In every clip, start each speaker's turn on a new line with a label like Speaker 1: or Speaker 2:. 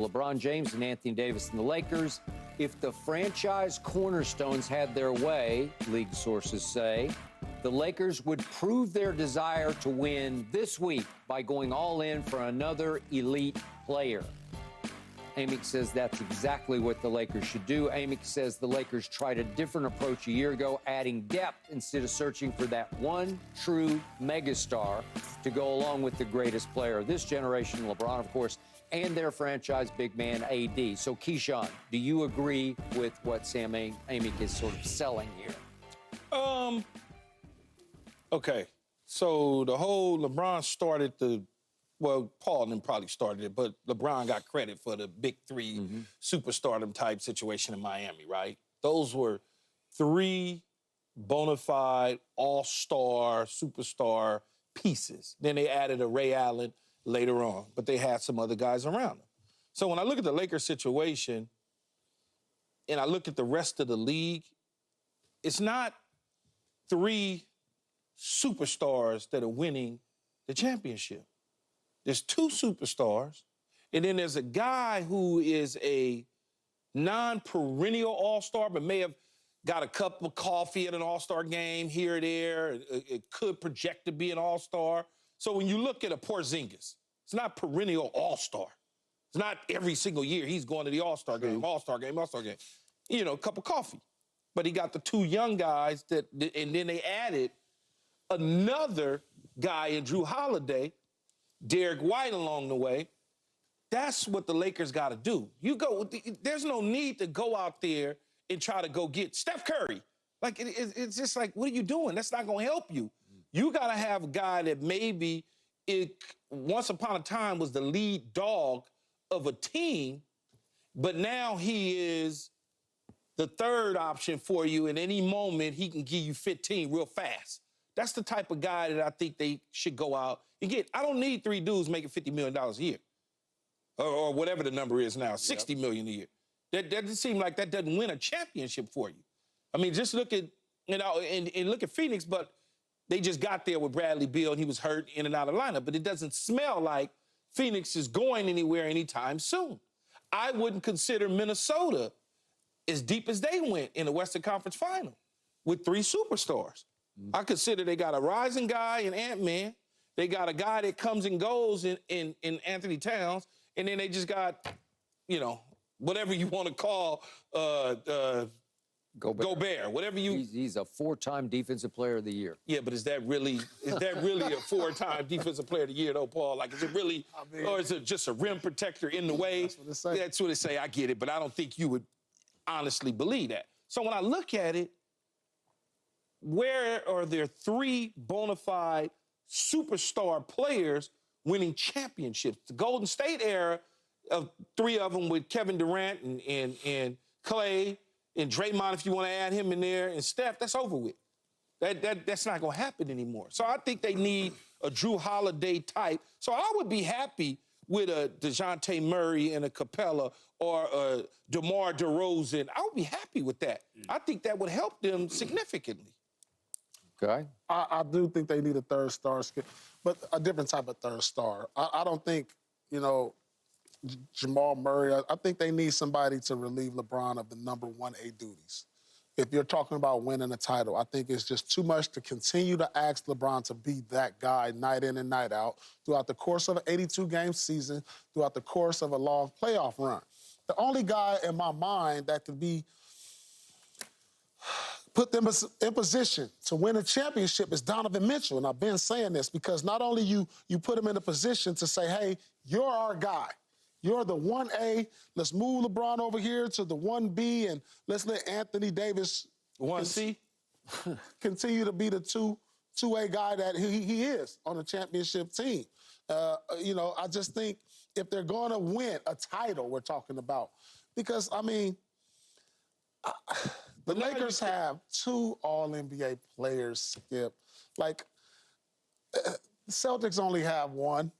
Speaker 1: LeBron James and Anthony Davis and the Lakers. If the franchise cornerstones had their way, league sources say, the Lakers would prove their desire to win this week by going all in for another elite player. Amick says that's exactly what the Lakers should do. Amick says the Lakers tried a different approach a year ago, adding depth instead of searching for that one true megastar to go along with the greatest player of this generation, LeBron, of course, and their franchise big man, AD. So, Keyshawn, do you agree with what Sam Amick is sort of selling here?
Speaker 2: Okay. So the whole LeBron started well, Paul and them probably started it, but LeBron got credit for the big three superstardom type situation in Miami, right? Those were three bona fide all-star, superstar pieces. Then they added a Ray Allen later on, but they had some other guys around them. So when I look at the Lakers situation and I look at the rest of the league, it's not three superstars that are winning the championship. There's two superstars, and then there's a guy who is a non-perennial all-star, but may have got a cup of coffee at an all-star game here or there. It could project to be an all-star. So when you look at a Porzingis, it's not perennial all-star. It's not every single year he's going to the all-star game, all-star game, all-star game. You know, a cup of coffee. But he got the two young guys and then they added another guy in Drew Holiday, Derek White along the way. That's what the Lakers got to do. There's no need to go out there and try to go get Steph Curry. Like, it's just like, what are you doing? That's not going to help you. You got to have a guy that maybe once upon a time was the lead dog of a team, but now he is the third option for you. In any moment, he can give you 15 real fast. That's the type of guy that I think they should go out and get. I don't need three dudes making $50 million a year or whatever the number is now, $60 million a year. That doesn't seem like that doesn't win a championship for you. I mean, just look at, and look at Phoenix, but they just got there with Bradley Beal and he was hurt in and out of the lineup, but it doesn't smell like Phoenix is going anywhere anytime soon. I wouldn't consider Minnesota as deep as they went in the Western Conference Final with three superstars. I consider they got a rising guy in Ant-Man. They got a guy that comes and goes in Anthony Towns. And then they just got, whatever you want to call Gobert. Whatever you...
Speaker 1: He's a four-time Defensive Player of the Year.
Speaker 2: Yeah, but is that really a four-time Defensive Player of the Year, though, Paul? Like, is it really... or is it just a rim protector in the way?
Speaker 3: That's what it say.
Speaker 2: That's what it say. I get it, but I don't think you would honestly believe that. So when I look at it, where are there three bona fide superstar players winning championships? The Golden State era of three of them with Kevin Durant and Clay and Draymond, if you want to add him in there, and Steph, that's over with. That's not going to happen anymore. So I think they need a Drew Holiday type. So I would be happy with a DeJounte Murray and a Capella or a DeMar DeRozan. I would be happy with that. I think that would help them significantly.
Speaker 1: Okay.
Speaker 3: I do think they need a third star, but a different type of third star. I don't think, Jamal Murray, I think they need somebody to relieve LeBron of the number 1A duties. If you're talking about winning a title, I think it's just too much to continue to ask LeBron to be that guy night in and night out throughout the course of an 82-game season, throughout the course of a long playoff run. The only guy in my mind that could be put them in position to win a championship is Donovan Mitchell. And I've been saying this because not only you put him in a position to say, hey, you're our guy. You're the 1A. Let's move LeBron over here to the 1B, and let's let Anthony Davis
Speaker 2: 1C
Speaker 3: continue to be the 2A guy that he is on a championship team. I just think if they're going to win a title, we're talking about, because, the Lakers have two All-NBA players, Skip. Like, the Celtics only have one.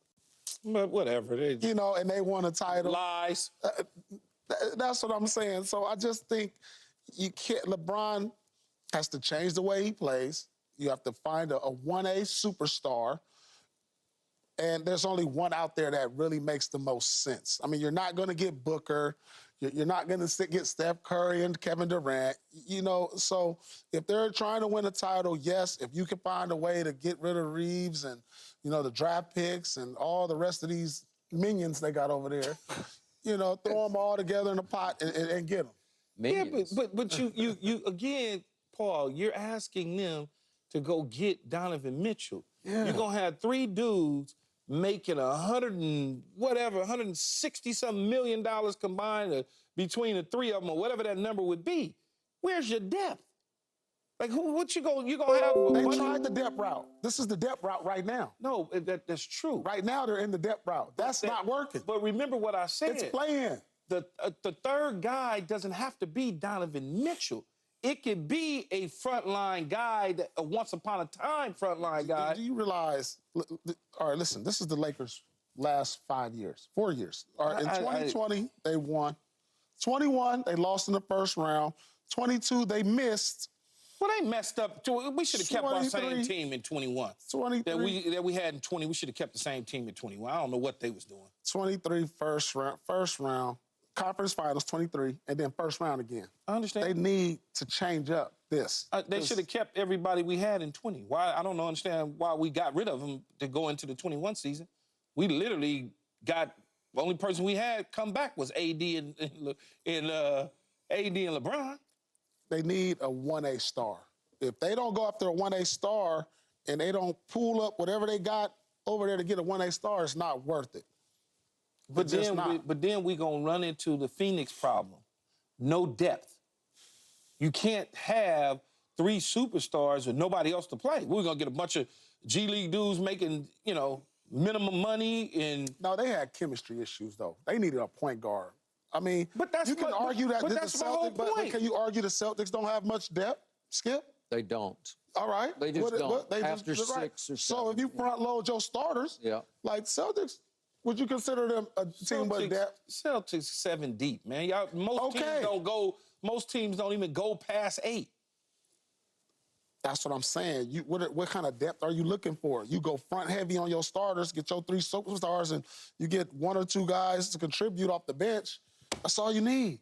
Speaker 2: But whatever.
Speaker 3: And they won a title.
Speaker 2: Lies.
Speaker 3: That's what I'm saying. So I just think LeBron has to change the way he plays. You have to find a 1A superstar And there's only one out there that really makes the most sense. I mean, you're not going to get Booker. You're not going to get Steph Curry and Kevin Durant. You know, so if they're trying to win a title, yes, if you can find a way to get rid of Reeves and, you know, the draft picks and all the rest of these minions they got over there, you know, throw them all together in a pot and get them.
Speaker 1: Minions.
Speaker 2: Yeah, but you again, Paul, you're asking them to go get Donovan Mitchell.
Speaker 3: Yeah.
Speaker 2: You're gonna have 3 dudes making $160-something million combined between the 3 of them, or whatever that number would be. Where's your depth? Like, what you gonna have?
Speaker 3: They tried the depth route. This is the depth route right now.
Speaker 2: No, that's true.
Speaker 3: Right now, they're in the depth route. That's not working.
Speaker 2: But remember what I said.
Speaker 3: It's playing.
Speaker 2: The third guy doesn't have to be Donovan Mitchell. It could be a frontline guy, a once upon a time frontline guy.
Speaker 3: Do you realize? All right, listen. This is the Lakers' last 5 years, 4 years. All right, in 2020 they won. 21 they lost in the first round. 22 they missed.
Speaker 2: Well, they messed up. We should have kept our same
Speaker 3: 23.
Speaker 2: team in 21.
Speaker 3: 23.
Speaker 2: That we had in 20. We should have kept the same team in 21. I don't know what they was doing.
Speaker 3: 23 first round, conference finals 23, and then first round again.
Speaker 2: I understand.
Speaker 3: They need to change up this.
Speaker 2: They should have kept everybody we had in 20. Why? I don't understand why we got rid of them to go into the 21 season. We literally got the only person we had come back was AD and LeBron.
Speaker 3: They need a 1A star. If they don't go after a 1A star and they don't pull up whatever they got over there to get a 1A star, it's not worth it.
Speaker 2: But then we gonna run into the Phoenix problem. No depth. You can't have 3 superstars with nobody else to play. We're gonna get a bunch of G League dudes making, you know, minimum money and.
Speaker 3: No, they had chemistry issues though. They needed a point guard. I mean,
Speaker 2: But that's
Speaker 3: you can argue that
Speaker 2: but
Speaker 3: the
Speaker 2: that's my whole
Speaker 3: Celtics, but
Speaker 2: point.
Speaker 3: can you argue the Celtics don't have much depth, Skip?
Speaker 1: They don't.
Speaker 3: All right.
Speaker 1: They just don't.
Speaker 3: They
Speaker 1: After
Speaker 3: right.
Speaker 1: 6 or 7.
Speaker 3: So if you front load your starters,
Speaker 1: Yeah.
Speaker 3: like Celtics, would you consider them a team with depth?
Speaker 2: Celtics 7 deep, man. Y'all, most teams don't even go past 8.
Speaker 3: That's what I'm saying. What kind of depth are you looking for? You go front heavy on your starters, get your 3 superstars, and you get 1 or 2 guys to contribute off the bench. That's all you need.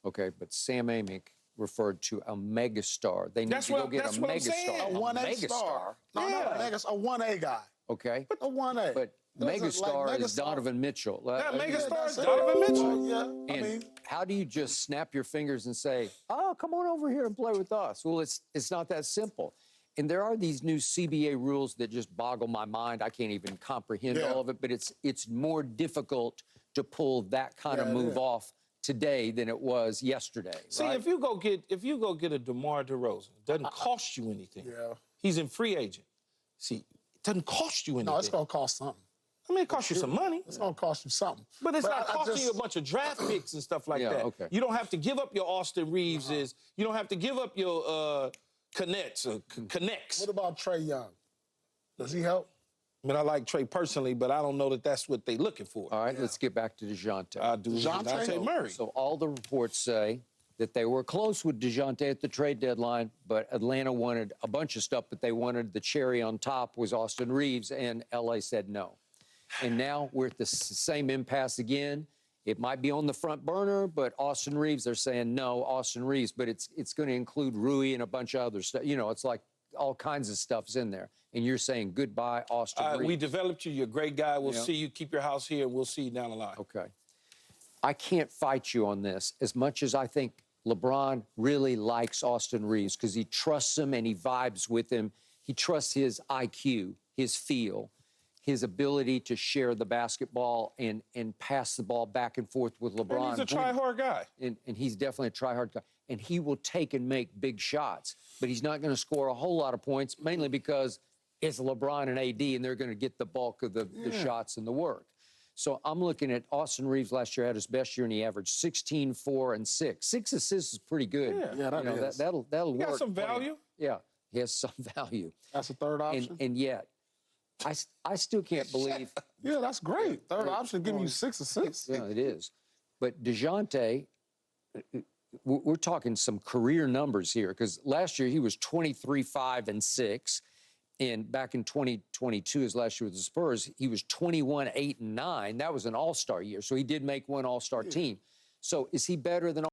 Speaker 1: Okay, but Sam Amick referred to a megastar. They need to go get a megastar.
Speaker 3: A 1A star. No, not a megastar. A 1A guy.
Speaker 1: Okay.
Speaker 3: A 1A.
Speaker 1: But megastar is Donovan Mitchell.
Speaker 2: Yeah, megastar is
Speaker 3: that's it.
Speaker 2: Donovan Mitchell.
Speaker 3: Yeah,
Speaker 1: And how do you just snap your fingers and say, "Oh, come on over here and play with us"? Well, it's not that simple. And there are these new CBA rules that just boggle my mind. I can't even comprehend all of it. But it's more difficult to pull that kind of move off today than it was yesterday.
Speaker 2: See,
Speaker 1: right?
Speaker 2: if you go get a DeMar DeRozan, it doesn't cost you anything.
Speaker 3: Yeah.
Speaker 2: He's in free agent. See, it doesn't cost you anything.
Speaker 3: No, it's going to cost something.
Speaker 2: I mean, it costs you some money.
Speaker 3: It's going to cost you something.
Speaker 2: But it's not costing you a bunch of draft picks and stuff like that.
Speaker 1: Okay.
Speaker 2: You don't have to give up your Austin Reeveses. You don't have to give up your connects.
Speaker 3: What about Trae Young? Does he help?
Speaker 2: I mean, I like Trae personally, but I don't know that that's what they're looking for.
Speaker 1: All right, let's get back to DeJounte.
Speaker 2: I do DeJounte Murray.
Speaker 1: So all the reports say that they were close with DeJounte at the trade deadline, but Atlanta wanted a bunch of stuff, but they wanted the cherry on top was Austin Reeves, and L.A. said no. And now we're at the same impasse again. It might be on the front burner, but Austin Reeves, they're saying no, Austin Reeves, but it's going to include Rui and a bunch of other stuff. You know, it's like all kinds of stuff's in there. And you're saying goodbye, Austin Reeves.
Speaker 2: We developed you. You're a great guy. We'll see you. Keep your house here, and we'll see you down the line.
Speaker 1: Okay. I can't fight you on this as much as I think LeBron really likes Austin Reeves because he trusts him and he vibes with him. He trusts his IQ, his feel, his ability to share the basketball and pass the ball back and forth with LeBron.
Speaker 2: And he's a try-hard guy.
Speaker 1: And he's definitely a try-hard guy. And he will take and make big shots, but he's not going to score a whole lot of points, mainly because it's LeBron and AD, and they're going to get the bulk of the shots and the work. So I'm looking at Austin Reeves last year had his best year, and he averaged 16, 4, and 6. 6 assists is pretty good.
Speaker 3: Yeah, that is.
Speaker 1: That'll work.
Speaker 2: Got some value.
Speaker 1: Yeah, he has some value.
Speaker 3: That's a third option.
Speaker 1: And yet, I still can't believe.
Speaker 3: Yeah, that's great. Third option giving you 6 assists.
Speaker 1: Yeah, it is. But DeJounte, we're talking some career numbers here because last year he was 23, 5, and 6. And back in 2022, his last year with the Spurs, he was 21, 8, and 9. That was an all-star year. So he did make one all-star team. So is he better than